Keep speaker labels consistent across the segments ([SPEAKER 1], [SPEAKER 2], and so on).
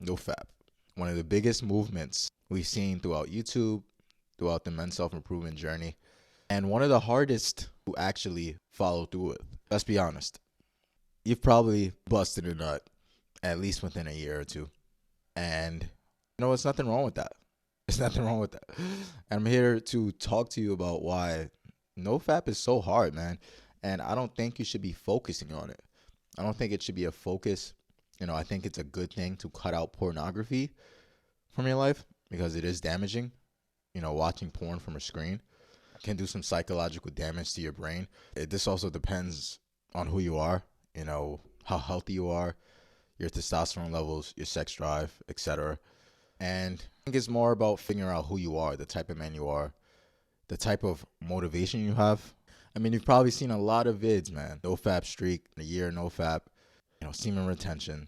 [SPEAKER 1] NoFap, one of the biggest movements we've seen throughout YouTube, throughout the men's self-improvement journey, and one of the hardest to actually follow through with. Let's be honest. You've probably busted a nut at least within a year or two. And it's nothing wrong with that. There's nothing wrong with that. And I'm here to talk to you about why NoFap is so hard, man. And I don't think you should be focusing on it. I don't think it should be a focus. I think it's a good thing to cut out pornography from your life because it is damaging. Watching porn from a screen can do some psychological damage to your brain. This also depends on who you are, how healthy you are, your testosterone levels, your sex drive, etc. And I think it's more about figuring out who you are, the type of man you are, the type of motivation you have. I mean, you've probably seen a lot of vids, man. NoFap streak, a year NoFap, semen retention.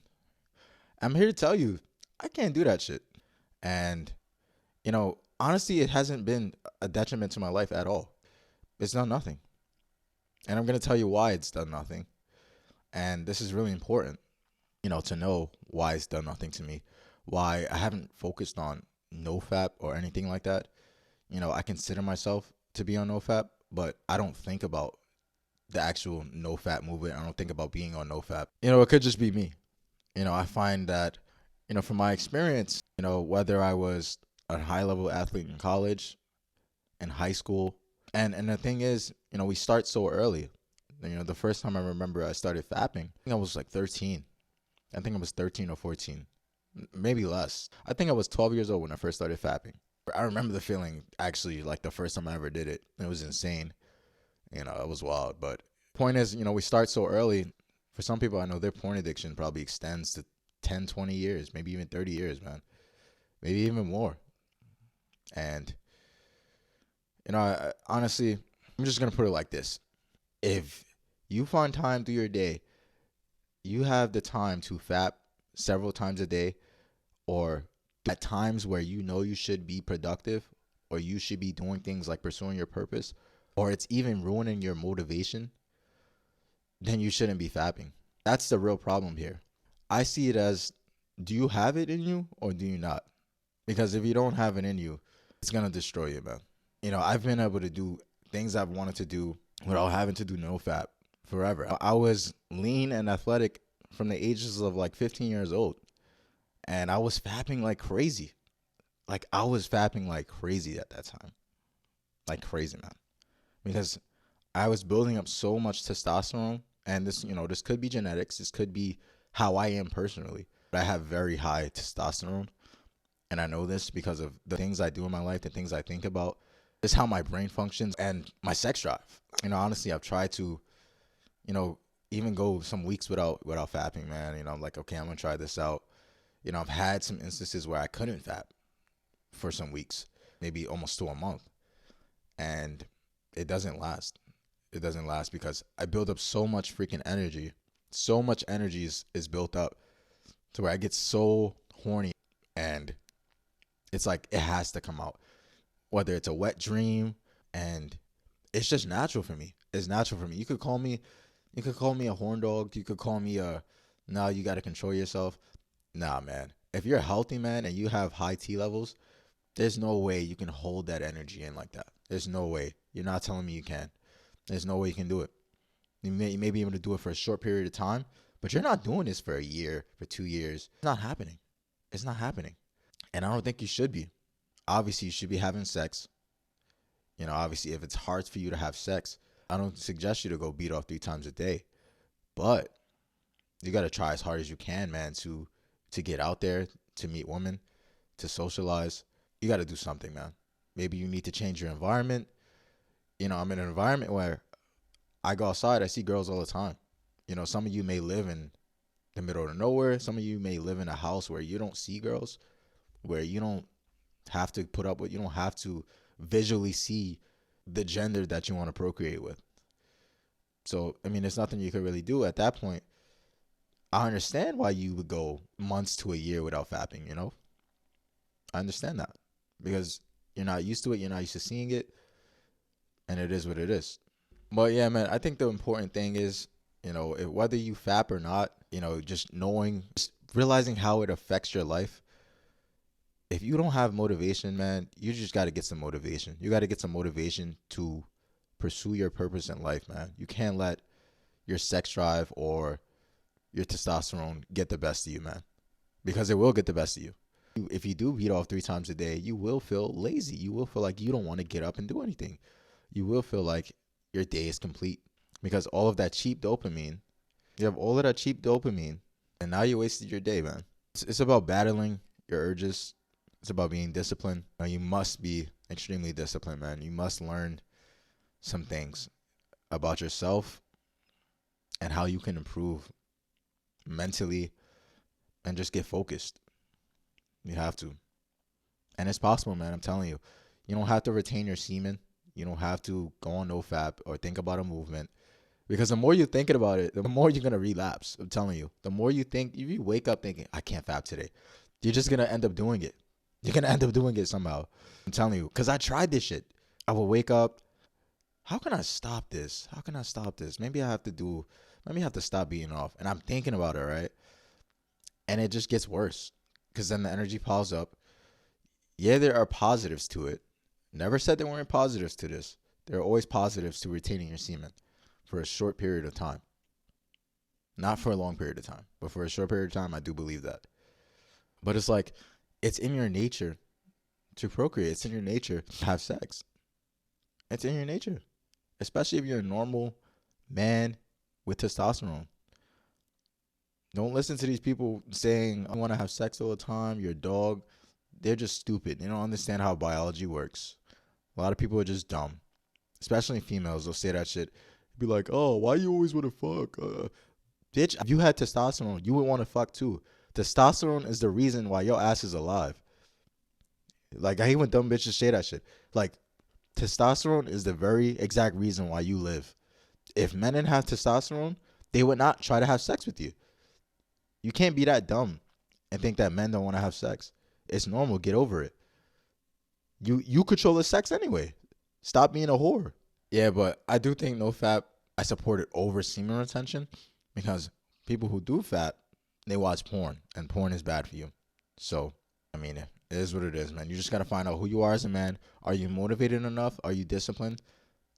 [SPEAKER 1] I'm here to tell you, I can't do that shit. And, honestly, it hasn't been a detriment to my life at all. It's done nothing. And I'm going to tell you why it's done nothing. And this is really important, to know why it's done nothing to me, why I haven't focused on NoFap or anything like that. I consider myself to be on NoFap, but I don't think about the actual NoFap movement. I don't think about being on NoFap. It could just be me. I find that, from my experience, whether I was a high-level athlete in college, in high school, and the thing is, we start so early. The first time I remember I started fapping, I think I was like 13. I think I was 13 or 14, maybe less. I think I was 12 years old when I first started fapping. I remember the feeling, actually, like the first time I ever did it. It was insane. It was wild. But point is, we start so early. For some people, I know their porn addiction probably extends to 10, 20 years, maybe even 30 years, man. Maybe even more. And, honestly, I'm just going to put it like this. If you find time through your day, you have the time to fap several times a day, or at times where you should be productive, or you should be doing things like pursuing your purpose, or it's even ruining your motivation, then you shouldn't be fapping. That's the real problem here. I see it as, do you have it in you or do you not? Because if you don't have it in you, it's going to destroy you, man. I've been able to do things I've wanted to do without having to do NoFap forever. I was lean and athletic from the ages of like 15 years old. And I was fapping like crazy. I was fapping like crazy at that time. Like crazy, man. Because I was building up so much testosterone. And this, this could be genetics. This could be how I am personally. But I have very high testosterone. And I know this because of the things I do in my life, the things I think about. This is how my brain functions and my sex drive. Honestly, I've tried to, even go some weeks without fapping, man. I'm like, okay, I'm going to try this out. I've had some instances where I couldn't fap for some weeks, maybe almost to a month. And it doesn't last. It doesn't last because I build up so much freaking energy. So much energy is built up to where I get so horny. And it's like it has to come out. Whether it's a wet dream, and it's just natural for me. It's natural for me. You could call me a horn dog. You could call me no, you got to control yourself. Nah, man. If you're healthy, man, and you have high T levels, there's no way you can hold that energy in like that. There's no way. You're not telling me you can. There's no way you can do it. You may be able to do it for a short period of time, but you're not doing this for a year, for 2 years. It's not happening. It's not happening. And I don't think you should be. Obviously, you should be having sex. Obviously, if it's hard for you to have sex, I don't suggest you to go beat off 3 times a day. But you got to try as hard as you can, man, to get out there, to meet women, to socialize. You got to do something, man. Maybe you need to change your environment. I'm in an environment where I go outside, I see girls all the time. Some of you may live in the middle of nowhere. Some of you may live in a house where you don't see girls, where you don't have to put up with, you don't have to visually see the gender that you want to procreate with. So, there's nothing you could really do at that point. I understand why you would go months to a year without fapping, I understand that because you're not used to it. You're not used to seeing it. And it is what it is. But yeah, man, I think the important thing is, whether you fap or not, just knowing, just realizing how it affects your life. If you don't have motivation, man, you just got to get some motivation. You got to get some motivation to pursue your purpose in life, man. You can't let your sex drive or your testosterone get the best of you, man, because it will get the best of you. If you do beat off 3 times a day, you will feel lazy. You will feel like you don't want to get up and do anything. You will feel like your day is complete because all of that cheap dopamine, you have all of that cheap dopamine, and now you wasted your day, man. It's about battling your urges. It's about being disciplined. You must be extremely disciplined, man. You must learn some things about yourself and how you can improve mentally and just get focused. You have to. And it's possible, man. I'm telling you. You don't have to retain your semen. You don't have to go on NoFap or think about a movement. Because the more you're thinking about it, the more you're going to relapse. I'm telling you. The more you think, if you wake up thinking, I can't fap today, you're just going to end up doing it. You're going to end up doing it somehow. I'm telling you. Because I tried this shit. I will wake up. How can I stop this? How can I stop this? Maybe I have to stop beating off. And I'm thinking about it, right? And it just gets worse. Because then the energy piles up. Yeah, there are positives to it. Never said there weren't positives to this. There are always positives to retaining your semen for a short period of time. Not for a long period of time, but for a short period of time, I do believe that. But it's like, it's in your nature to procreate. It's in your nature to have sex. It's in your nature. Especially if you're a normal man with testosterone. Don't listen to these people saying, I want to have sex all the time. You're a dog. They're just stupid. They don't understand how biology works. A lot of people are just dumb. Especially females. They'll say that shit. Be like, oh, why you always want to fuck? Bitch, if you had testosterone, you would want to fuck too. Testosterone is the reason why your ass is alive. Like, I hate when dumb bitches say that shit. Like, testosterone is the very exact reason why you live. If men didn't have testosterone, they would not try to have sex with you. You can't be that dumb and think that men don't want to have sex. It's normal. Get over it. You control the sex anyway. Stop being a whore. Yeah, but I do think NoFap, I support it over semen retention because people who do fap, they watch porn, and porn is bad for you. So, I mean, it is what it is, man. You just got to find out who you are as a man. Are you motivated enough? Are you disciplined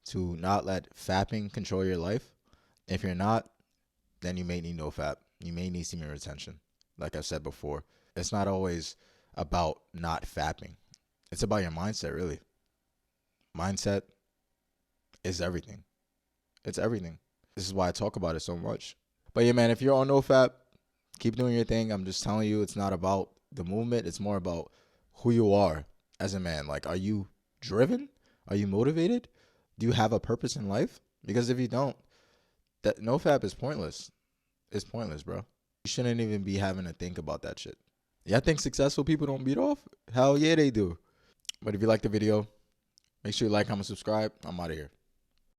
[SPEAKER 1] to not let fapping control your life? If you're not, then you may need NoFap. You may need semen retention. Like I've said before, it's not always about not fapping. It's about your mindset, really. Mindset is everything. It's everything. This is why I talk about it so much. But yeah, man, if you're on NoFap, keep doing your thing. I'm just telling you, it's not about the movement. It's more about who you are as a man. Like, are you driven? Are you motivated? Do you have a purpose in life? Because if you don't, that NoFap is pointless. It's pointless, bro. You shouldn't even be having to think about that shit. Yeah, I think successful people don't beat off. Hell yeah, they do. But if you like the video, make sure you like, comment, subscribe. I'm out of here.